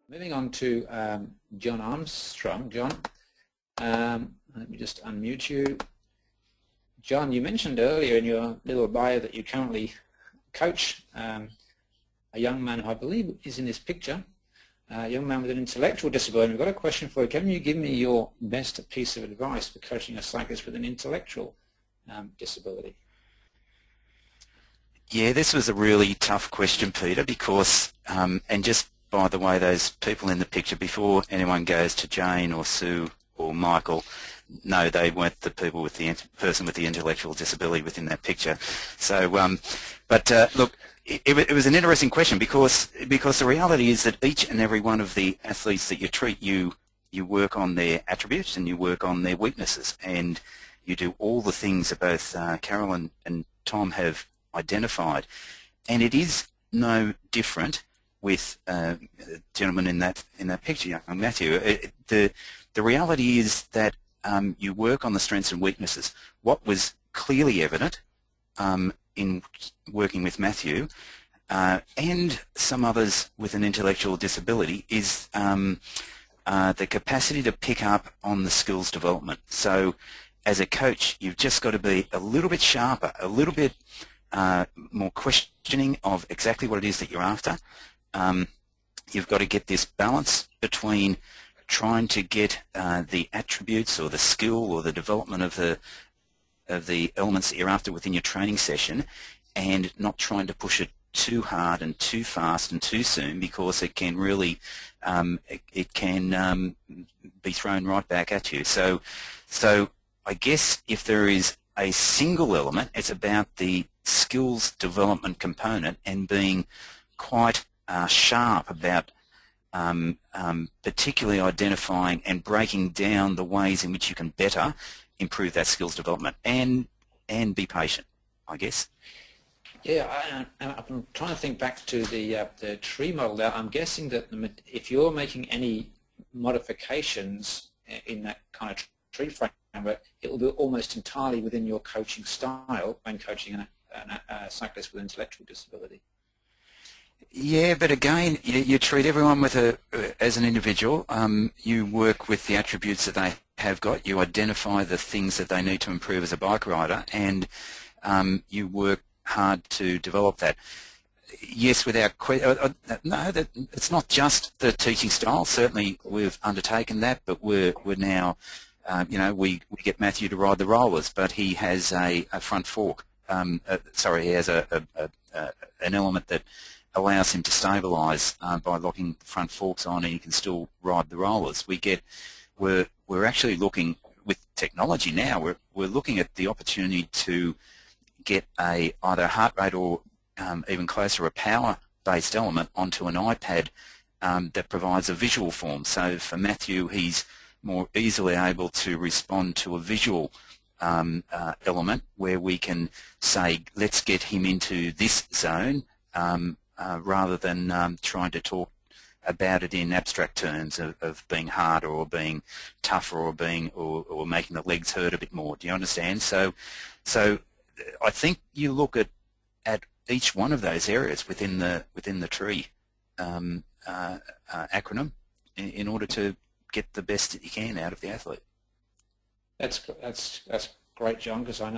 Moving on to John Armstrong. John, let me just unmute you. John, you mentioned earlier in your little bio that you currently coach a young man who I believe is in this picture, a young man with an intellectual disability. We've got a question for you. Can you give me your best piece of advice for coaching a cyclist with an intellectual disability? Yeah, this was a really tough question, Peter, because, and just by the way, those people in the picture, before anyone goes to Jane or Sue or Michael, no, they weren't the people with the person with the intellectual disability within that picture. So, look, it was an interesting question because the reality is that each and every one of the athletes that you treat, you work on their attributes and you work on their weaknesses, and you do all the things that both Carol and Tom have identified, and it is no different with the gentleman in that picture, young Matthew. The reality is that you work on the strengths and weaknesses. What was clearly evident in working with Matthew and some others with an intellectual disability is the capacity to pick up on the skills development. So as a coach, you've just got to be a little bit sharper, a little bit more questioning of exactly what it is that you're after. You've got to get this balance between trying to get the attributes or the skill or the development of the elements that you're after within your training session, and not trying to push it too hard and too fast and too soon, because it can really it can be thrown right back at you. So I guess if there is a single element, it's about the skills development component and being quite sharp about particularly identifying and breaking down the ways in which you can better improve that skills development, and be patient, I guess. Yeah, I'm trying to think back to the tree model there. I'm guessing that if you're making any modifications in that kind of tree framework, it will be almost entirely within your coaching style when coaching a cyclist with intellectual disability. Yeah, but again, you treat everyone as an individual. You work with the attributes that they have got. You identify the things that they need to improve as a bike rider, and you work hard to develop that. Yes, without no, it's not just the teaching style. Certainly, we've undertaken that, but we're now, we get Matthew to ride the rollers, but he has a front fork. He has an element that allows him to stabilise by locking the front forks on, and he can still ride the rollers. We're actually looking with technology now. We're looking at the opportunity to get either a heart rate or even closer a power-based element onto an iPad that provides a visual form. So for Matthew, he's more easily able to respond to a visual element where we can say, let's get him into this zone, rather than trying to talk about it in abstract terms of being harder or being tougher or making the legs hurt a bit more. Do you understand? So I think you look at each one of those areas within the tree acronym in order to get the best that you can out of the athlete. That's great, John, because I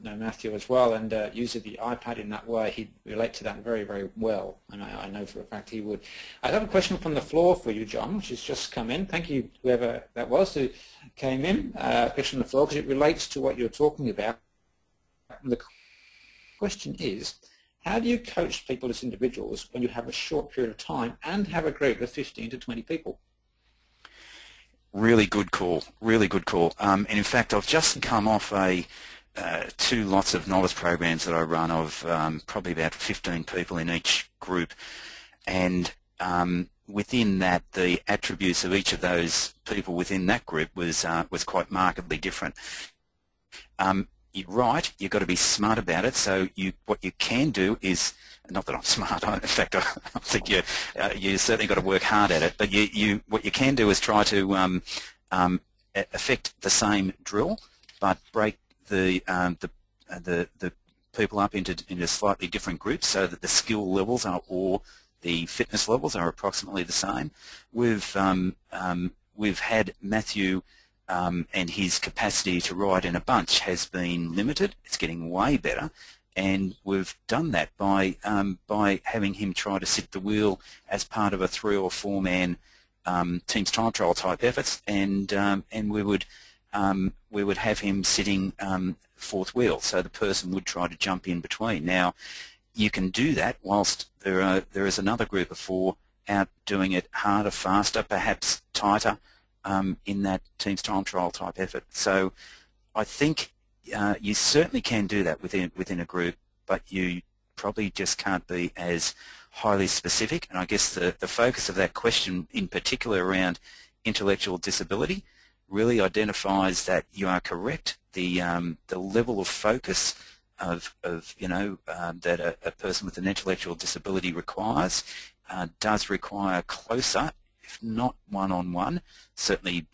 know Matthew as well, and using the iPad in that way, he'd relate to that very, very well, and I know for a fact he would. I have a question from the floor for you, John, which has just come in. Thank you, whoever that was who came in. Question on the floor, because it relates to what you're talking about. The question is, how do you coach people as individuals when you have a short period of time and have a group of 15 to 20 people? Really good call, really good call. And in fact, I've just come off 2 lots of novice programs that I run of probably about 15 people in each group, and within that, the attributes of each of those people within that group was quite markedly different. You're right, you've got to be smart about it. So what you can do is, not that I'm smart, in fact I think you certainly got to work hard at it, but what you can do is try to affect the same drill, but break the the people up into slightly different groups so that the skill levels are, or the fitness levels are approximately the same. We've had Matthew and his capacity to ride in a bunch has been limited. It's getting way better, and we've done that by having him try to sit the wheel as part of a 3 or 4 man teams time trial type efforts, and we would have him sitting fourth wheel, so the person would try to jump in between. Now, you can do that whilst there is another group of 4 out doing it harder, faster, perhaps tighter in that teams time trial type effort. So I think you certainly can do that within a group, but you probably just can't be as highly specific. And I guess the focus of that question in particular around intellectual disability really identifies that you are correct. The level of focus of that a person with an intellectual disability requires does require closer, if not one-on-one, certainly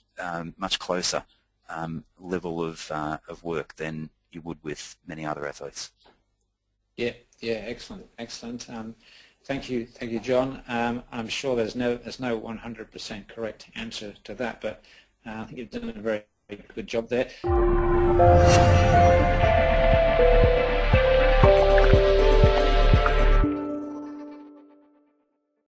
much closer level of work than you would with many other athletes. Yeah, excellent. Thank you, John. I'm sure there's no 100% correct answer to that, but I think you've done a very good job there.